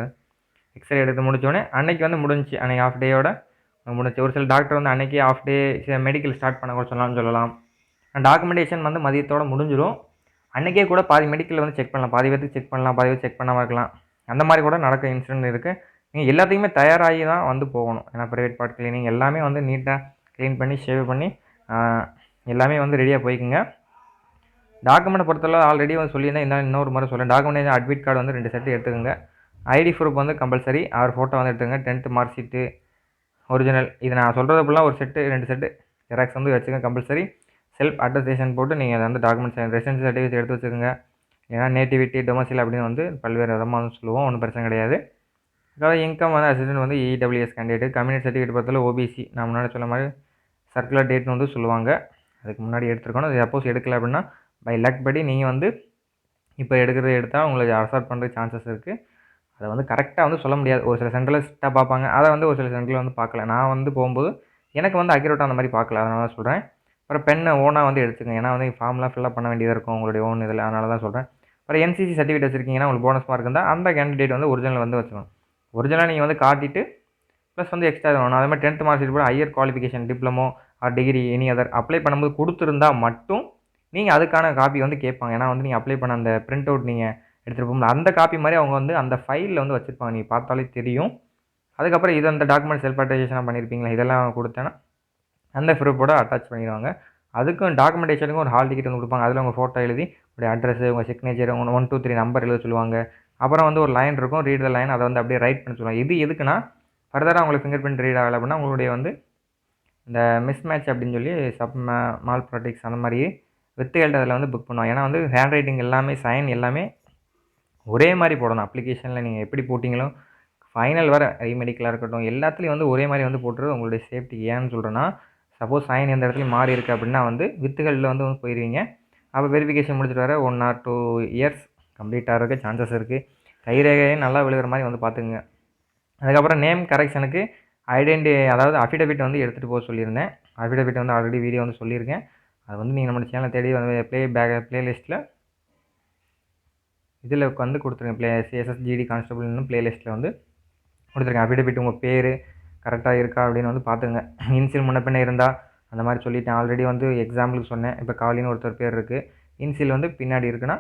எக்ஸ்ரே எடுத்து முடித்தோடனே அன்றைக்கி வந்து முடிஞ்சிச்சு. அன்றைக்கி ஆஃப் டேயோட முடிஞ்சு. ஒரு சில டாக்டர் வந்து அன்றைக்கி ஆஃப் டே மெடிக்கல் ஸ்டார்ட் பண்ண கூட சொல்லலாம். டாக்குமெண்டேஷன் வந்து மதியத்தோடு முடிஞ்சிடும். அன்றைக்கே கூட பாதி மெடிக்கலில் வந்து செக் பண்ணலாம். பாதி பேருக்கு செக் பண்ணலாம், பாதி பேர் செக் பண்ணாமல் இருக்கலாம். அந்த மாதிரி கூட நடக்க இன்சிடென்ட் இருக்குது. நீங்கள் எல்லாத்தையுமே தயாராகி தான் வந்து போகணும். ஏன்னா ப்ரைவேட் பார்ட் கிளீனிங் எல்லாமே வந்து நீட்டாக க்ளீன் பண்ணி ஷேவ் பண்ணி எல்லாமே வந்து ரெடியாக போய்க்குங்க. டாக்குமெண்ட்டை பொறுத்தளவு ஆல்ரெடி வந்து சொல்லியிருந்தேன். இன்னொரு முறை சொல்கிறேன். டாக்குமெண்ட் அட்மிட் கார்டு வந்து 2 செட்டு எடுத்துக்கோங்க. ஐடி ப்ரூஃப் வந்து கம்பல்சரி. அவர் ஃபோட்டோ வந்து எடுத்துக்கங்க. 10th mark sheet original. இது நான் சொல்கிறது ஃபுல்லாக ஒரு செட்டு 2 செட்டு ஜெராக்ஸ் வந்து வச்சுக்கோங்க கம்பல்சரி. செல்ஃப் அட்டஸ்டேஷன் போட்டு நீங்கள் அதை வந்து டாக்குமெண்ட்ஸ் ரெசிடென்சி சர்டிஃபிகேட் எடுத்து வச்சுக்கோங்க. ஏன்னா நேட்டிவிட்டி, டொமசில் அப்படின்னு வந்து பல்வேறு விதமாக வந்து சொல்லுவோம். ஒன்றும் பிரச்சனை கிடையாது. அதாவது இன்கம் வந்து அசிஸ்டன்ட் வந்து இடபிள்யூஎஸ் கேண்டிடேட். கம்யூனிட்டி சர்டிஃபிகேட் பொறுத்தவரை ஓபிசி. நான் முன்னாடி சொன்ன மாதிரி சர்க்குலர் டேட்னு வந்து சொல்லுவாங்க. அதுக்கு முன்னாடி எடுத்துருக்கணும். அது சப்போஸ் எடுக்கல அப்படின்னா பை லக் படி நீங்கள் வந்து இப்போ எடுத்தால் உங்களுக்கு அசார்ட் பண்ணுறதுக்கு சான்சஸ் இருக்குது. அதை வந்து கரெக்டாக வந்து சொல்ல முடியாது. ஒரு சில சென்டரில் ஸ்ட்ரிக்டாக பார்ப்பாங்க. அதை வந்து ஒரு சில சென்டரில் வந்து பார்க்கல. நான் வந்து போகும்போது எனக்கு வந்து அக்யூரேட்டாக அந்த மாதிரி பார்க்கல. அதனால தான் சொல்கிறேன். அப்புறம் பெண்ணை ஓனாக வந்து எடுத்துக்கங்க. ஏன்னா வந்து ஃபார்ம்லாம் ஃபில்லப் பண்ண வேண்டியதாக இருக்கும் உங்களுடைய ஓன் இதில். அதனால தான் சொல்கிறேன். அப்புறம் என்சிசி சர்டிஃபிகேட் வச்சுருக்கீங்கன்னா உங்களுக்கு போனஸ் மார்க் இருந்தால் அந்த கேண்டிடேட் வந்து ஒரிஜினல் வந்து வச்சுக்கணும். ஒரிஜினலாக நீங்கள் வந்து காட்டிட்டு ப்ளஸ் வந்து எக்ஸ்ட்ரா வேணும். அதே மாதிரி 10th மார்க் ஷீட் கூட higher qualification diploma R degree any other apply பண்ணும்போது கொடுத்துருந்தா மட்டும் நீங்கள் அதுக்கான காப்பி வந்து கேட்பாங்க. ஏன்னா வந்து நீங்கள் அப்ளை பண்ண அந்த பிரிண்ட் அவுட் நீங்கள் எடுத்துகிட்டு போகும்போது அந்த காப்பி மாதிரி அவங்க வந்து அந்த ஃபைலில் வந்து வச்சுருப்பாங்க. நீங்கள் பார்த்தாலே தெரியும். அதுக்கப்புறம் இது அந்த டாக்குமெண்ட் செல்ஃப் அட்டஸ்டேஷனாக பண்ணியிருப்பீங்களா, இதெல்லாம் கொடுத்தேன்னா அந்த ப்ரூஃபோட அட்டாச் பண்ணிடுவாங்க. அதுக்கும் டாக்குமெண்டேஷனுக்கும் ஒரு ஹால் டிக்கெட் வந்து கொடுப்பாங்க. அதில் உங்கள் ஃபோட்டோ எழுதி உங்களுடைய அட்ரஸ், உங்கள் சிக்னேச்சர், உங்கள் 1 2 3 நம்பர் எழுத சொல்லுவாங்க. அப்புறம் வந்து ஒரு லைன் இருக்கும், ரீட் த லைன். அதை வந்து அப்படியே ரைட் பண்ண சொல்லுவாங்க. இது எதுக்குன்னா ஃபர்தராக உங்களுக்கு ஃபிங்கர் பிரிண்ட் ரீட் ஆகலை அப்படின்னா உங்களுடைய வந்து இந்த மிஸ் மேட்ச் அப்படின்னு சொல்லி மால் ப்ராடக்ட்ஸ் அந்த மாதிரி வித்துகள்கிட்ட அதில் வந்து புக் பண்ணுவாங்க. ஏன்னா வந்து ஹேண்ட் ரைட்டிங் எல்லாமே சைன் எல்லாமே ஒரே மாதிரி போடணும். அப்ளிகேஷனில் நீங்கள் எப்படி போட்டிங்களோ ஃபைனல் வர மெடிக்கலாக இருக்கட்டும் எல்லாத்துலேயும் வந்து ஒரே மாதிரி வந்து போட்டுறது உங்களுடைய சேஃப்டி. ஏன்னு சொல்கிறேன்னா சப்போஸ் சைன் எந்த இடத்துலையும் மாறி இருக்குது அப்படின்னா வந்து வித்துகளில் வந்து போயிடுவீங்க. அப்போ வெரிஃபிகேஷன் முடிச்சுட்டு வர 1 or 2 இயர்ஸ் கம்ப்ளீட் ஆகிறதுக்கு சான்சஸ் இருக்குது. கைரேகையும் நல்லா விழுகிற மாதிரி வந்து பார்த்துக்குங்க. அதுக்கப்புறம் நேம் கரெக்ஷனுக்கு அதாவது அஃபிடவிட் வந்து எடுத்துகிட்டு போக சொல்லியிருந்தேன். அஃபிடவிட் வந்து ஆல்ரெடி வீடியோ வந்து சொல்லியிருக்கேன். அது வந்து நீங்கள் நம்ம சேனலை தேடி வந்து ப்ளேலிஸ்ட்டில் இதில் வந்து கொடுத்துருங்க. எஸ்எஸ்ஜிடி கான்ஸ்டபிள்னு ப்ளேலிஸ்ட்டில் வந்து கொடுத்துருக்கேன். அஃபிடவிட் உங்கள் பேர் கரெக்டாக இருக்கா அப்படின்னு வந்து பார்த்துங்க. இன்சியல் முன்ன பின்ன இருந்தால் அந்த மாதிரி சொல்லிட்டேன். ஆல்ரெடி வந்து எக்ஸாம்பிளுக்கு சொன்னேன். இப்போ காலின்னு ஒருத்தர் பேர் இருக்குது, இன்சியல் வந்து பின்னாடி இருக்குன்னா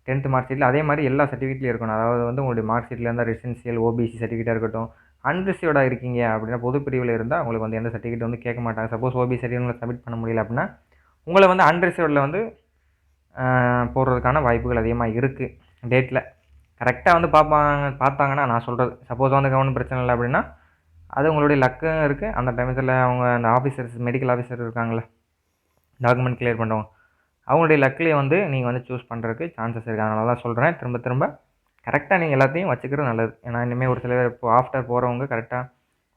10th மார்க் ஷீட்டில் அதே மாதிரி எல்லா சர்டிஃபிகேட்லையும் இருக்கணும். அதாவது வந்து உங்களுடைய மார்க் ஷீட்டில் இருந்தால் ரெசிடென்ஷியல், ஓபிசி சர்டிஃபிகேட்டாக இருக்கட்டும். அன்ரிசர்வ்டாக இருக்கீங்க அப்படின்னா பொது பிரிவில் இருந்தால் உங்களுக்கு வந்து எந்த சர்டிஃபிகேட் வந்து கேட்க மாட்டாங்க. சப்போஸ் ஓபிசி சர்டிஃபிகேட் சப்மிட் பண்ண முடியல அப்படின்னா உங்களை வந்து அன்ரிசர்வ்டில் வந்து போடுறதுக்கான வாய்ப்புகள் அதிகமாக இருக்குது. டேட்டில் கரெக்டாக வந்து பார்த்தாங்கன்னா நான் சொல்கிறது சப்போஸ் வந்து ஒன்றும் பிரச்சனை இல்லை அப்படின்னா அது உங்களுடைய லக்கும் இருக்குது. அந்த டைமத்தில் அவங்க அந்த ஆஃபீஸர்ஸ் மெடிக்கல் ஆஃபீஸர் இருக்காங்களே டாக்குமெண்ட் கிளியர் பண்ணுறவங்க அவங்களுடைய லக்லேயே வந்து நீங்கள் வந்து சூஸ் பண்ணுறதுக்கு சான்சஸ் இருக்குது. அதனால தான் சொல்கிறேன் திரும்ப திரும்ப கரெக்டாக நீங்கள் எல்லாத்தையும் வச்சுக்கிறது நல்லது. ஏன்னா இனிமேல் ஒரு சில பேர் இப்போ ஆஃப்டர் போகிறவங்க கரெக்டாக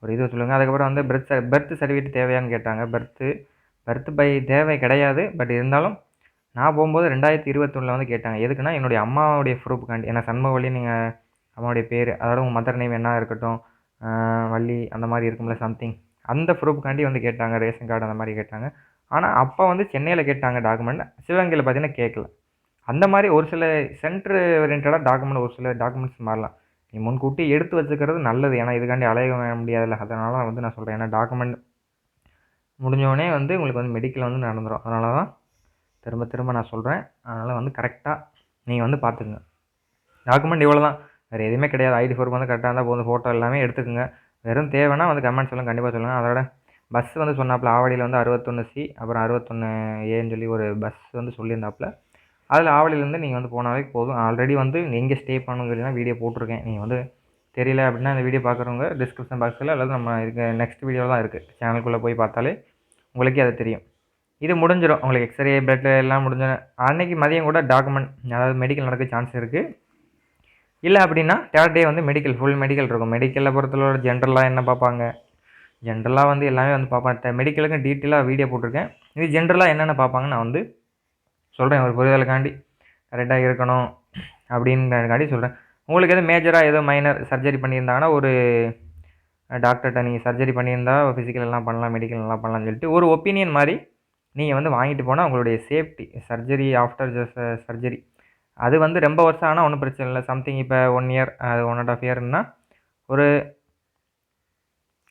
ஒரு இது சொல்லுங்கள். அதுக்கப்புறம் வந்து பர்த் சர்டிஃபிகேட் தேவையான்னு கேட்டாங்க. பர்த் பை தேவை கிடையாது. பட் இருந்தாலும் நான் போகும்போது 2021 வந்து கேட்டாங்க. எதுக்குன்னா என்னுடைய அம்மாவுடைய ப்ரூஃப்காண்டி. ஏன்னா சண்முகவள்ளி நீங்கள் அம்மாவுடைய பேர் அதோட உங்கள் மதர் நேம் என்ன இருக்கட்டும், வள்ளி அந்த மாதிரி இருக்கும்ல சம்திங், அந்த ப்ரூஃப்காண்டி வந்து கேட்டாங்க. ரேஷன் கார்டு அந்த மாதிரி கேட்டாங்க. ஆனால் அப்போ வந்து சென்னையில் கேட்டாங்க டாக்குமெண்ட், சிவகங்கையில் பார்த்தீங்கன்னா கேட்கல. அந்த மாதிரி ஒரு சில சென்ட்ரு ஓரியன்டாக டாக்குமெண்ட் ஒரு சில டாக்குமெண்ட்ஸ் மாறலாம். நீ முன்கூட்டி எடுத்து வச்சுக்கிறது நல்லது. ஏன்னா இதுக்காண்டி அலைய முடியாதுல்ல. அதனால வந்து நான் சொல்கிறேன். ஏன்னா டாக்குமெண்ட் முடிஞ்சோடனே வந்து உங்களுக்கு வந்து மெடிக்கல் வந்து நடந்துடும். அதனால தான் திரும்ப திரும்ப நான் சொல்கிறேன். அதனால் வந்து கரெக்டாக நீங்கள் வந்து பார்த்துக்குங்க. டாக்குமெண்ட் இவ்வளோ தான், வேறு எதுவுமே கிடையாது. ஐடி ப்ரூஃப் வந்து கரெக்டாக இருந்தால் போதும். ஃபோட்டோ எல்லாமே எடுத்துக்கோங்க. வெறும் தேவைன்னா வந்து கமெண்ட் சொல்லுங்கள், கண்டிப்பாக சொல்லுங்கள். அதோட பஸ் வந்து சொன்னாப்புல ஆவடியில் வந்து 61C அப்புறம் 61Aன்னு சொல்லி ஒரு பஸ் வந்து சொல்லியிருந்தாப்புல. அதில் ஆவடியிலேருந்து நீங்கள் வந்து போனாலே போதும். ஆல்ரெடி வந்து எங்கே ஸ்டே பண்ணணுங்கிறதுனா வீடியோ போட்டிருக்கேன். நீங்கள் வந்து தெரியல அப்படின்னா இந்த வீடியோ பார்க்குறவங்க டிஸ்கிரிப்ஷன் பாக்ஸில் அல்லது நம்ம இருக்க நெக்ஸ்ட் வீடியோவில் தான் இருக்குது. சேனலுக்குள்ளே போய் பார்த்தாலே உங்களுக்கே அது தெரியும். இது முடிஞ்சிடும். உங்களுக்கு எக்ஸ்ரே பிளட் எல்லாம் முடிஞ்சிடும். அன்றைக்கி மதியம் கூட டாக்குமெண்ட் அதாவது மெடிக்கல் நடக்க சான்ஸ் இருக்குது. இல்லை அப்படின்னா தேர்ட் டே வந்து மெடிக்கல் ஃபுல் மெடிக்கல் இருக்கும். மெடிக்கலில் பொறுத்தளவு ஜென்ரலாக என்ன பார்ப்பாங்க, ஜென்ரலாக வந்து எல்லாமே வந்து பார்ப்பாங்க. மெடிக்கலுக்கு டீட்டெயிலாக வீடியோ போட்டிருக்கேன். இது ஜென்ரலாக என்னென்ன பார்ப்பாங்கன்னு நான் வந்து சொல்கிறேன். ஒரு புரிதலுக்காண்டி கரெக்டாக இருக்கணும் அப்படின்றதுக்காண்டி சொல்கிறேன். உங்களுக்கு எதுவும் மேஜராக ஏதோ மைனர் சர்ஜரி பண்ணியிருந்தாங்கன்னா ஒரு டாக்டர்கிட்ட நீங்கள் சர்ஜரி பண்ணியிருந்தா ஃபிசிக்கல் எல்லாம் பண்ணலாம், மெடிக்கல் எல்லாம் பண்ணலாம்னு சொல்லிட்டு ஒரு ஒப்பீனியன் மாதிரி நீங்கள் வந்து வாங்கிட்டு போனால் உங்களுடைய சேஃப்டி. சர்ஜரி ஆஃப்டர் சர்ஜரி அது வந்து ரொம்ப வருஷம் ஆனால் ஒன்றும் பிரச்சனை இல்லை. சம்திங் இப்போ 1 இயர் அது 1.5 இயர்னா ஒரு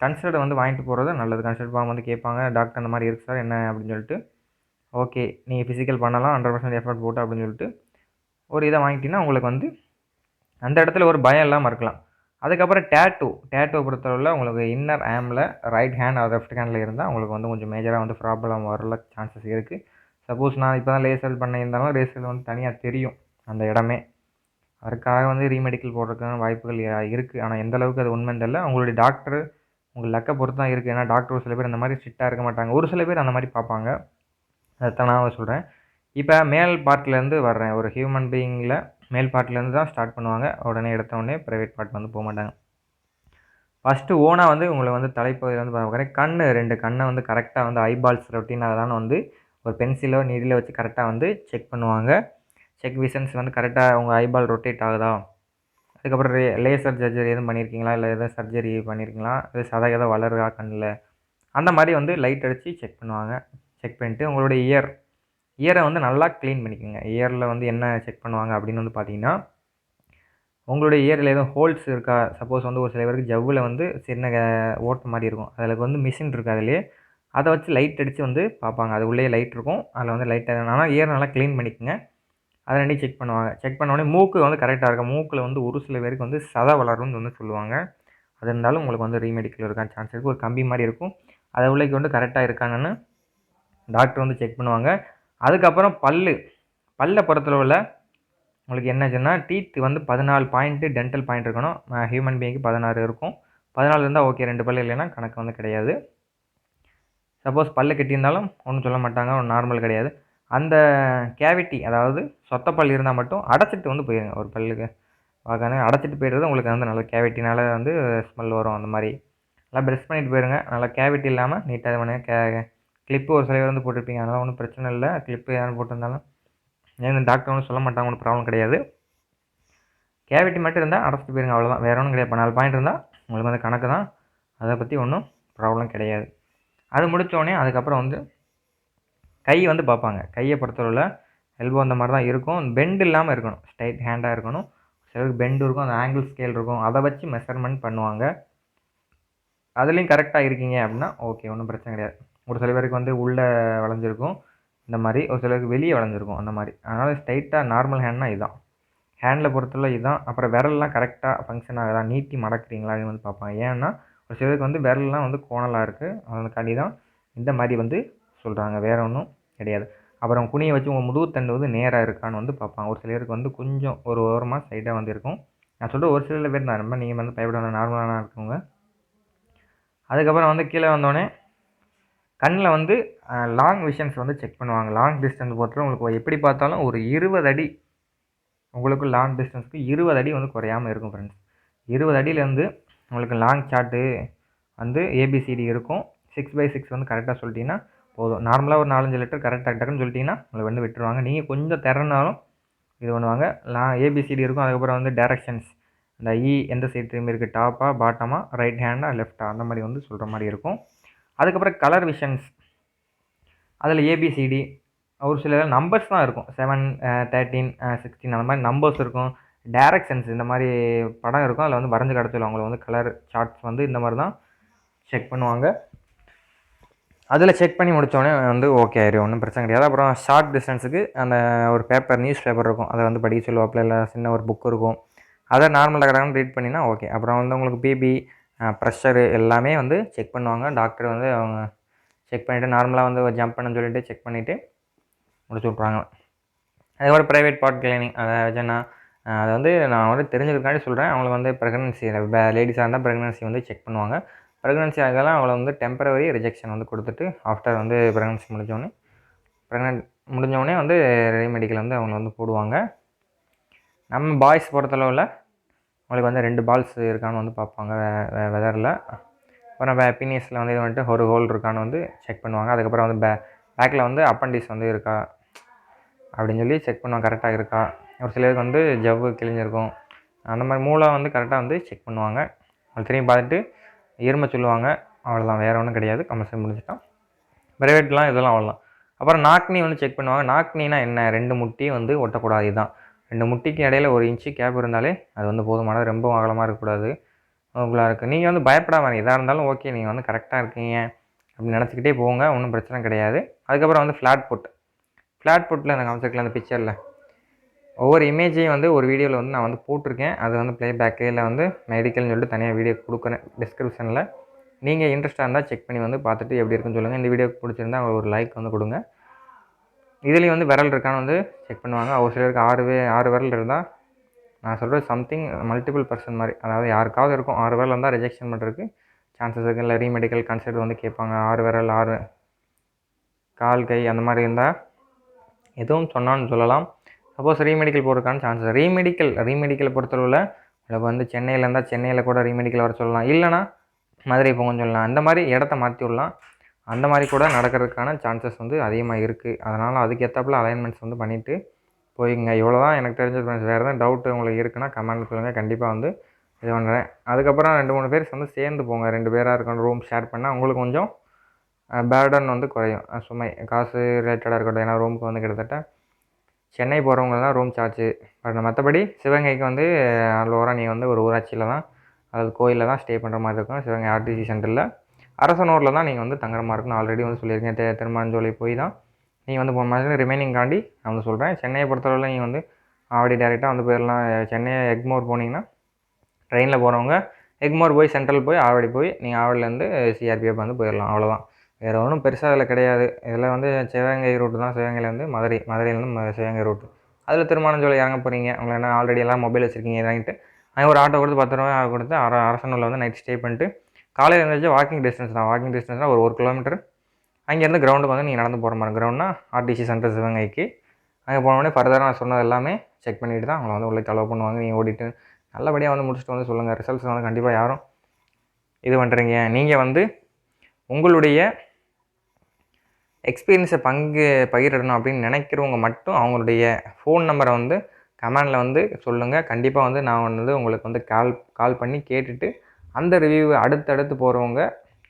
கன்சல்ட் வந்து வாங்கிட்டு போகிறது நல்லது. கன்சல்ட் ஃபார்ம் வந்து கேட்பாங்க. டாக்டர் அந்த மாதிரி இருக்குது சார் என்ன அப்படின்னு சொல்லிட்டு, ஓகே நீங்கள் ஃபிசிக்கல் பண்ணலாம் 100% எஃபர்ட் போட்டு அப்படின்னு சொல்லிட்டு ஒரு இதை வாங்கிட்டீங்கன்னா உங்களுக்கு வந்து அந்த இடத்துல ஒரு பயம் இல்லாமல் இருக்கலாம். அதுக்கப்புறம் டேட்டூவை பொறுத்தளவில் உங்களுக்கு இன்னர் ஆமில் ரைட் ஹேண்ட் ஆர் லெஃப்ட் ஹேண்டில் இருந்தால் உங்களுக்கு வந்து கொஞ்சம் மேஜராக வந்து ப்ராப்ளம் வரல சான்சஸ் இருக்குது. சப்போஸ் நான் இப்போ தான் லேசர் பண்ணியிருந்தாலும் லேசர் வந்து தனியாக தெரியும் அந்த இடமே. அதுக்காக வந்து ரீமெடிக்கல் போடுறதுக்கான வாய்ப்புகள் இருக்குது. ஆனால் எந்த அளவுக்கு அது உண்மைன்னு தெரியல. உங்களுடைய டாக்டர் உங்கள் லக்கை பொறுத்து தான் இருக்குது. ஏன்னா டாக்டர் ஒரு சில பேர் அந்த மாதிரி ஸ்ட்ரிக்டாக இருக்க மாட்டாங்க. ஒரு சில பேர் அந்த மாதிரி பார்ப்பாங்க. அதைத்தான் நான் சொல்கிறேன். இப்போ மேல் பார்ட்லேருந்து வர்றேன். ஒரு ஹியூமன் பீயிங்கில் மேல் பார்ட்லேருந்து தான் ஸ்டார்ட் பண்ணுவாங்க. உடனே எடுத்த உடனே ப்ரைவேட் பார்ட் வந்து போக மாட்டாங்க. ஃபஸ்ட்டு ஓனாக வந்து உங்களை வந்து தலைப்பகுதியில் வந்து பார்க்குறேன். 2 கண்ணை வந்து கரெக்டாக வந்து ஐபால்ஸ் ரொட்டீன் அதெல்லாம் வந்து ஒரு பென்சிலோ நீடிலோ வச்சு கரெக்டாக வந்து செக் பண்ணுவாங்க. செக் விஷன்ஸ் வந்து கரெக்டாக உங்கள் ஐபால் ரொட்டேட் ஆகுதா. அதுக்கப்புறம் லேசர் சர்ஜரி எதுவும் பண்ணியிருக்கீங்களா, இல்லை எதாவது சர்ஜரி பண்ணியிருக்கீங்களா, இல்லை சதை எதாவது வளருதா கண்ணில், அந்த மாதிரி வந்து லைட் அடித்து செக் பண்ணுவாங்க. செக் பண்ணிவிட்டு உங்களுடைய இயரை வந்து நல்லா க்ளீன் பண்ணிக்கோங்க. இயரில் வந்து என்ன செக் பண்ணுவாங்க அப்படின்னு வந்து பார்த்தீங்கன்னா, உங்களுடைய இயரில் எதுவும் ஹோல்ஸ் இருக்கா. சப்போஸ் வந்து ஒரு சில பேருக்கு ஜவ்வில் வந்து சின்ன ஓட்டை மாதிரி இருக்கும். அதில் வந்து மிஷின் இருக்குது அதிலே. அதை வச்சு லைட் அடித்து வந்து பார்ப்பாங்க. அது உள்ளே லைட் இருக்கும். அதில் வந்து லைட் ஆனால் இயர் நல்லா க்ளீன் பண்ணிக்கோங்க. அதை 2 செக் பண்ணுவாங்க. செக் பண்ண உடனே மூக்கு வந்து கரெக்டாக இருக்கும். மூக்கில் வந்து ஒரு சில பேருக்கு வந்து சதை வளரும்னு வந்து சொல்லுவாங்க. அது இருந்தாலும் உங்களுக்கு வந்து ரீமெடிக்கல் இருக்கான்னு சான்ஸ் இருக்குது. ஒரு கம்பி மாதிரி இருக்கும். அதை உள்ளேக்கு வந்து கரெக்டாக இருக்காங்கன்னு டாக்டர் வந்து செக் பண்ணுவாங்க. அதுக்கப்புறம் பல்லை பொறுத்தளவில் உங்களுக்கு என்னாச்சுன்னா டீத் வந்து 14 பாயிண்ட்டு டென்டல் பாயிண்ட் இருக்கணும். ஹியூமன் பீயிங்க்கு 16 இருக்கும். 14 இருந்தால் ஓகே. 2 பல்லு இல்லைன்னா கணக்கு வந்து கிடையாது. சப்போஸ் பல்லு கட்டியிருந்தாலும் ஒன்றும் சொல்ல மாட்டாங்க. ஒரு நார்மல் கிடையாது. அந்த கேவிட்டி அதாவது சொத்தப்பல் இருந்தால் மட்டும் அடைச்சிட்டு வந்து போயிருங்க. ஒரு பல்லுக்கு பார்க்காம அடைச்சிட்டு போயிடுறது உங்களுக்கு வந்து நல்ல கேவிட்டினால் வந்து ஸ்மெல் வரும். அந்த மாதிரி நல்லா ப்ரெஷ் பண்ணிட்டு போயிருங்க. நல்லா கேவிட்டி இல்லாமல் நீட்டாக இது பண்ணுங்க. கிளிப்பு ஒரு சில பேர் வந்து போட்டிருப்பீங்க. அதெல்லாம் ஒன்றும் பிரச்சனை இல்லை. கிளிப்பு யாரும் போட்டிருந்தாலும் ஏன்னா டாக்டர் ஒன்றும் சொல்ல மாட்டாங்க. ஒன்றும் ப்ராப்ளம் கிடையாது. கேவிட்டி மட்டும் இருந்தால் அடைச்சிட்டு போயிருங்க. அவ்வளோதான். வேறு ஒன்றும் கிடையாது. 14 பாயிண்ட் இருந்தால் உங்களுக்கு வந்து கணக்கு தான். அதை பற்றி ஒன்றும் ப்ராப்ளம் கிடையாது. அது முடித்தோடனே அதுக்கப்புறம் வந்து கை வந்து பார்ப்பாங்க. கையை பொறுத்தளவில் எல்போ அந்த மாதிரி தான் இருக்கும். பெண்ட் இல்லாமல் இருக்கணும். ஸ்ட்ரைட் ஹேண்டாக இருக்கணும். சிலருக்கு பெண்டு இருக்கும். அந்த ஆங்கிள் ஸ்கேல் இருக்கும். அதை வச்சு மெஷர்மெண்ட் பண்ணுவாங்க. அதுலேயும் கரெக்டாக இருக்கீங்க அப்படின்னா ஓகே, ஒன்றும் பிரச்சனை கிடையாது. ஒரு சில பேருக்கு வந்து உள்ளே வளைஞ்சிருக்கும் இந்த மாதிரி, ஒரு சிலருக்கு வெளியே வளைஞ்சிருக்கும் அந்த மாதிரி. அதனால் ஸ்ட்ரைட்டாக நார்மல் ஹேண்ட்னா இதுதான். ஹேண்டில் பொறுத்தவரை இதுதான். அப்புறம் விரல்லாம் கரெக்டாக ஃபங்க்ஷன் ஆகுதா, நீட்டி மடக்குறீங்களா அப்படின்னு வந்து பார்ப்பாங்க. ஏன்னா ஒரு சிலருக்கு வந்து விரல்லாம் வந்து கோணலாக இருக்குது, அதுக்காண்டி தான் இந்த மாதிரி வந்து சொல்கிறாங்க, வேறு ஒன்றும் கிடையாது. அப்புறம் குனியை வச்சு உங்கள் முதுகுத்தண்டு வந்து நேராக இருக்கான்னு வந்து பார்ப்பாங்க. ஒரு சிலருக்கு வந்து கொஞ்சம் ஒரு ஓரமாக சைடாக வந்து இருக்கும். நான் சொல்கிற ஒரு சில பேர் தான், ரொம்ப நீங்கள் வந்து பயப்பட வேண்டாம், நார்மலான இருக்கவங்க. அதுக்கப்புறம் வந்து கீழே வந்தோடனே கண்ணில் வந்து லாங் விஷன்ஸ் வந்து செக் பண்ணுவாங்க. லாங் டிஸ்டன்ஸ் பொறுத்தவரை உங்களுக்கு எப்படி பார்த்தாலும் ஒரு 20 அடி, உங்களுக்கு லாங் டிஸ்டன்ஸ்க்கு 20 அடி வந்து குறையாமல் இருக்கும் ஃப்ரெண்ட்ஸ். 20 அடியிலேருந்து உங்களுக்கு லாங் சார்ட்டு வந்து ஏபிசிடி இருக்கும். 6x6 வந்து கரெக்டாக சொல்லிட்டீங்கன்னா போதும். நார்மலாக ஒரு 4-5 லிட்டர் கரெக்டாக டக்குன்னு சொல்லிட்டீங்கன்னா உங்களுக்கு வந்து விட்டுருவாங்க. நீங்கள் கொஞ்சம் திறனாலும் இது பண்ணுவாங்க. ஏபிசிடி இருக்கும். அதுக்கப்புறம் வந்து டைரக்ஷன்ஸ், இந்த எந்த சைடு திரும்பி இருக்குது, டாப்பா பாட்டமா, ரைட் ஹேண்டா லெஃப்டா, அந்த மாதிரி வந்து சொல்கிற மாதிரி இருக்கும். அதுக்கப்புறம் கலர் விஷன்ஸ், அதில் ஏபிசிடி ஒரு சில நம்பர்ஸ் தான் இருக்கும். 7, 13, 16 அந்த மாதிரி நம்பர்ஸ் இருக்கும். டைரக்ஷன்ஸ் இந்த மாதிரி படம் இருக்கும், அதில் வந்து வரைஞ்சி கிடச்சிடும். அவங்களுக்கு வந்து கலர் சார்ட்ஸ் வந்து இந்த மாதிரி தான் செக் பண்ணுவாங்க. அதில் செக் பண்ணி முடித்தோடனே வந்து ஓகே ஆயிடும், ஒன்றும் பிரச்சனை கிடையாது. அப்புறம் ஷார்ட் டிஸ்டன்ஸுக்கு அந்த ஒரு பேப்பர், நியூஸ் பேப்பர் இருக்கும், அதை வந்து படிக்க சொல்லுவாப்பில், இல்லை சின்ன ஒரு புக் இருக்கும், அதை நார்மலாக கடந்து ரீட் பண்ணினா ஓகே. அப்புறம் வந்து உங்களுக்கு பிபி, ப்ரெஷரு எல்லாமே வந்து செக் பண்ணுவாங்க. டாக்டர் வந்து அவங்க செக் பண்ணிவிட்டு நார்மலாக வந்து ஜம்ப் பண்ண சொல்லிவிட்டு செக் பண்ணிவிட்டு முடிச்சு விட்ருவாங்க. அதுக்கப்புறம் ப்ரைவேட் பார்ட் கிளீனிங், அதை வச்சுன்னா அதை வந்து நான் வந்து தெரிஞ்சதுக்காண்டி சொல்கிறேன். அவங்களுக்கு வந்து ப்ரெக்னன்சி, லேடிஸாக இருந்தால் ப்ரெக்னன்சி வந்து செக் பண்ணுவாங்க. ப்ரெக்னன்சி ஆகலாம் அவங்கள வந்து டெம்பரவரி ரிஜெக்ஷன் வந்து கொடுத்துட்டு ஆஃப்டர் வந்து ப்ரெக்னன்சி முடிஞ்சோடனே வந்து ரெமெடிக்கல் வந்து அவங்க வந்து போடுவாங்க. நம்ம பாய்ஸ் பொறுத்தளவில் உங்களுக்கு வந்து 2 பால்ஸ் இருக்கான்னு வந்து பார்ப்பாங்க வெதரில். அப்புறம் பீனியஸில் வந்து இது வந்துட்டு ஒரு ஹோல் இருக்கான்னு வந்து செக் பண்ணுவாங்க. அதுக்கப்புறம் வந்து பேக்கில் வந்து அப்பண்டிஸ் வந்து இருக்கா அப்படின்னு சொல்லி செக் பண்ணுவாங்க, கரெக்டாக இருக்கா. ஒரு சிலருக்கு வந்து ஜவ்வு கிழிஞ்சிருக்கும், அந்த மாதிரி மூளை வந்து கரெக்டாக வந்து செக் பண்ணுவாங்க. அது திரும்பி பார்த்துட்டு இரும சொல்லுவாங்க. அவ்வளோதான், வேறு ஒன்றும் கிடையாது. கம்பல்சரி முடிஞ்சிட்டோம். ப்ரைவேட்லாம் இதெல்லாம் அவ்வளோதான். அப்புறம் நாக்னி வந்து செக் பண்ணுவாங்க. நாக்னினா என்ன, 2 முட்டி வந்து ஒட்டக்கூடாது. இதுதான் 2 முட்டிக்கு இடையில 1 இன்ச்சு கேப் இருந்தாலே அது வந்து போதுமானது. ரொம்ப அகலமாக இருக்கக்கூடாது. உங்களாக இருக்குது. நீங்கள் வந்து பயப்படாம எதாக இருந்தாலும் ஓகே, நீங்கள் வந்து கரெக்டாக இருக்கீங்க அப்படின்னு நினச்சிக்கிட்டே போங்க, ஒன்றும் பிரச்சனை கிடையாது. அதுக்கப்புறம் வந்து ஃப்ளாட் ஃபுட்டில் அந்த காமிச்சிருக்கல அந்த பிக்சரில் ஒவ்வொரு இமேஜையும் வந்து ஒரு வீடியோவில் வந்து நான் வந்து போட்டிருக்கேன். அது வந்து ப்ளேபேக்கு இல்லை வந்து மெடிக்கல்னு சொல்லிட்டு தனியாக வீடியோ கொடுக்குறேன் டிஸ்கிரிப்ஷனில். நீங்கள் இன்ட்ரெஸ்ட்டாக இருந்தால் செக் பண்ணி வந்து பார்த்துட்டு எப்படி இருக்குன்னு சொல்லுங்கள். இந்த வீடியோக்கு பிடிச்சிருந்தா ஒரு லைக் வந்து கொடுங்க. இதுலேயும் வந்து விரல் இருக்கான்னு வந்து செக் பண்ணுவாங்க. ஒரு சிலருக்கு 6 விரல் இருந்தால், நான் சொல்கிறது சம்திங் மல்டிபிள் பர்சன் மாதிரி, அதாவது யாருக்காவது இருக்கும் 6 விரல் இருந்தால் ரிஜெக்ஷன் பண்ணுறதுக்கு சான்சஸ் இருக்குது. இல்லை ரீமெடிக்கல் கன்சல்ட் வந்து கேட்பாங்க. 6 விரல், 6 கால், கை அந்த மாதிரி இருந்தால் எதுவும் சொன்னான்னு சொல்லலாம். சப்போஸ் ரீமெடிக்கல் போகிறதுக்கான சான்சஸ், ரீமெடிக்கலை பொறுத்தளவில் உங்களுக்கு வந்து சென்னையில் இருந்தால் சென்னையில் கூட ரீமெடிக்கல் வர சொல்லலாம், இல்லைனா மதுரை போங்கன்னு சொல்லலாம். அந்த மாதிரி இடத்த மாற்றி விடலாம். அந்த மாதிரி கூட நடக்கிறதுக்கான சான்சஸ் வந்து அதிகமாக இருக்குது. அதனால் அதுக்கேற்றாப்புல அலைன்மெண்ட்ஸ் வந்து பண்ணிவிட்டு போய்ங்க. இவ்வளோ தான் எனக்கு தெரிஞ்சது ஃப்ரெண்ட்ஸ். வேறு எதாவது டவுட்டு உங்களுக்கு இருக்குன்னா கமெண்ட்டில் சொல்லுங்கள், கண்டிப்பாக வந்து இது பண்ணுறேன். அதுக்கப்புறம் 2-3 பேர் வந்து சேர்ந்து போங்க. 2 பேராக இருக்கணும், ரூம் ஷேர் பண்ணால் உங்களுக்கு கொஞ்சம் பேர்டன் வந்து குறையும், சுமை காசு ரிலேட்டடாக இருக்கட்டும். ஏன்னா ரூமுக்கு வந்து கிட்டத்தட்ட சென்னை போகிறவங்க தான் ரூம் சார்ஜு. பட் மற்றபடி சிவகங்கைக்கு வந்து அல்லோரா நீங்கள் வந்து ஒரு ஊராட்சியில் தான், அதாவது கோயிலில் தான் ஸ்டே பண்ணுற மாதிரி இருக்கும். சிவகங்கை ஆர்டிசி சென்டரில் அரசனூரில் தான் நீங்கள் வந்து தங்குற மாதிரி இருக்கும். நான் ஆல்ரெடி வந்து சொல்லியிருக்கேன். திருமாஞ்சோலை போய் தான் நீங்கள் வந்து போன மாதிரி ரிமைனிங் காண்டி நான் வந்து சொல்கிறேன். சென்னையை பொறுத்தளவில் நீங்கள் வந்து ஆவடி டேரெக்டாக வந்து போயிடலாம். சென்னை எக்மோர் போனீங்கன்னா ட்ரெயினில் போகிறவங்க எக்மோர் போய் சென்ட்ரல் போய் ஆவடி போய் நீங்கள் ஆவடிலேருந்து சிஆர்பிஎஃப் வந்து போயிடலாம். அவ்வளோதான், வேறு ஒன்றும் பெருசாக அதில் கிடையாது. இதில் வந்து சிவகங்கை ரூட்டு தான், சிவகங்கையிலேருந்து மதுரையிலேருந்து சிவகங்கை ரூட்டு. அதில் திருமானஞ்சோலை இறங்க போகிறீங்க, உங்களை என்ன ஆல்ரெடி எல்லாம் மொபைல் வச்சுருக்கீங்க, இறங்கிட்டு அங்கே ஒரு ஆட்டோ கொடுத்து 10 ரூபா கொடுத்து அரசனூரில் வந்து நைட் ஸ்டே பண்ணிட்டு காலையில் எழுந்திரிச்சு வாக்கிங் டிஸ்டன்ஸ்னால் ஒரு 1 கிலோமீட்டர் அங்கேருந்து கிரவுண்டுக்கு வந்து நீங்கள் நடந்து போகிற மாதிரி. கிரவுண்ட்னா ஆர்டிசி சென்டர் சிவகங்கைக்கு. அங்கே போனோடனே ஃபர்தராக நான் சொன்னது எல்லாமே செக் பண்ணிவிட்டு தான் அவங்கள வந்து உள்ளே அலோவ் பண்ணுவாங்க. நீங்கள் ஓடிட்டு நல்லபடியாக வந்து முடிச்சுட்டு வந்து சொல்லுங்கள். ரிசல்ட்ஸ் வந்து கண்டிப்பாக யாரும் இது பண்ணுறீங்க. நீங்கள் வந்து உங்களுடைய எக்ஸ்பீரியன்ஸை பகிரணும் அப்படின்னு நினைக்கிறவங்க மட்டும் அவங்களுடைய ஃபோன் நம்பரை வந்து கமெண்டில் வந்து சொல்லுங்கள். கண்டிப்பாக வந்து நான் வந்து உங்களுக்கு வந்து கால் பண்ணி கேட்டுட்டு அந்த ரிவ்யூவை அடுத்தடுத்து போகிறவங்க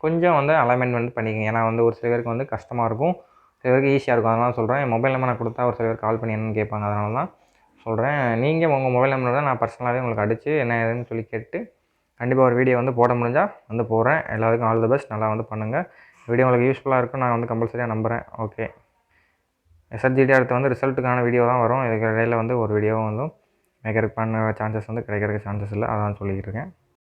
கொஞ்சம் வந்து அலைன்மெண்ட் வந்து பண்ணிக்கோங்க. ஏன்னா வந்து ஒரு சில பேருக்கு வந்து கஷ்டமாக இருக்கும், சில பேருக்கு ஈஸியாக இருக்கும். அதனால சொல்கிறேன். என் மொபைல் நம்பர் நான் கொடுத்தா ஒரு சில பேர் கால் பண்ணி என்னென்னு கேட்பாங்க. அதனால தான் சொல்கிறேன். நீங்கள் உங்கள் மொபைல் நம்பர் தான் நான் பர்சனலாகவே உங்களுக்கு அடித்து என்ன ஏதுன்னு சொல்லி கேட்டு கண்டிப்பாக ஒரு வீடியோ வந்து போட முடிஞ்சால் வந்து போடுறேன். எல்லாத்துக்கும் ஆல் தி பெஸ்ட். நல்லா வந்து பண்ணுங்கள். வீடியோ உங்களுக்கு யூஸ்ஃபுல்லாக இருக்கும் நான் வந்து கம்பல்சரியாக நம்புகிறேன். ஓகே, எஸ்ஆர்ஜிடி அடுத்து வந்து ரிசல்ட்டுக்கான வீடியோ தான் வரும். இதுக்கு இடையில் வந்து ஒரு வீடியோவும் வந்து மேக்கருக்கு பண்ண சான்சஸ் வந்து கிடைக்கிறதுக்கு சான்சஸ் இல்லை, அதான் சொல்லிக்கிட்டு இருக்கேன்.